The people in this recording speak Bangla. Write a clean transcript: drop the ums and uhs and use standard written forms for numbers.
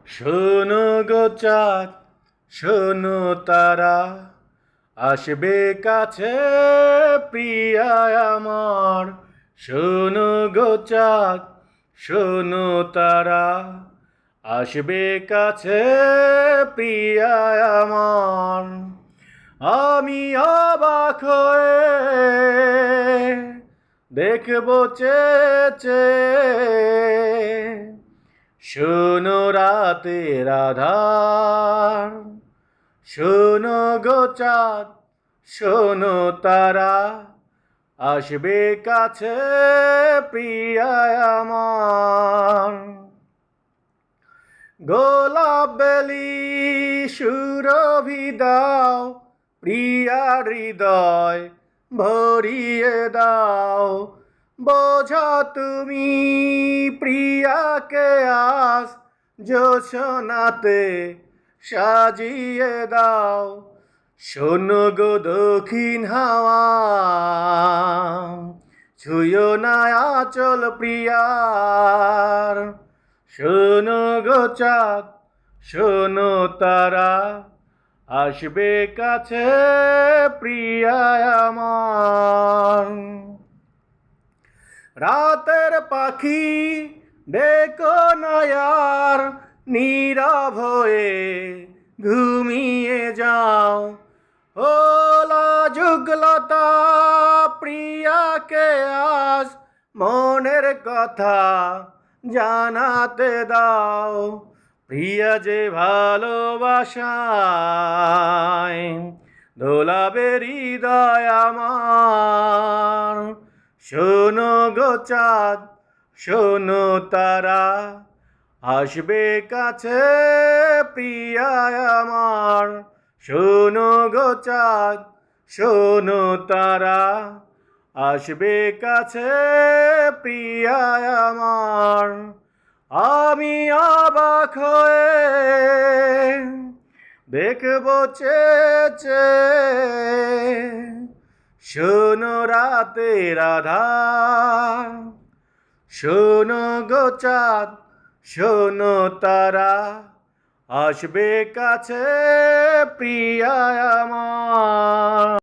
শোনো গো চাঁদ, শোনো তারা, আসবে কাছে প্রিয়া আমার। শোনো গো চাঁদ, শোনো তারা, আসবে কাছে প্রিয়া আমার। আমি অবাক হয়ে দেখবো চেয়ে, শোনো রাতের আধার, শোনো গো চাঁদ, শোনো তারা, আসবে কাছে প্রিয়া আমার। গোলাপ বেলি সুরভি দাও, প্রিয়া হৃদয় ভরিয়ে দাও। বোঝা তুমি প্রিয়াকে আজ জোছনাতে সাজিয়ে দাও। শোনো গো দক্ষিণ হাওয়া, ছুঁয়ো না আঁচল প্রিয়ার। শোনো গো চাঁদ, শোনো তারা, আসবে কাছে প্রিয়া আমার। রাতের পাখি ডেকো না আর, নীরব হয়ে ঘুমিয়ে যাও। ওলা যুগলতা প্রিয়াকে আজ মনের কথা জানাতে দাও। প্রিয়া যে ভালোবাসায় দোলাবে হৃদয় আমার। শোনো গো চাঁদ, শোনো তারা, আসবে কাছে প্রিয়া আমার। শোনো গো চাঁদ, শোনো তারা, আসবে কাছে প্রিয়া আমার। আমি অবাক হয়ে দেখবো চেয়ে, শোনো রাতের আধার, শোনো গো চাঁদ, শোনো তারা, আসবে কাছে প্রিয়া আমার।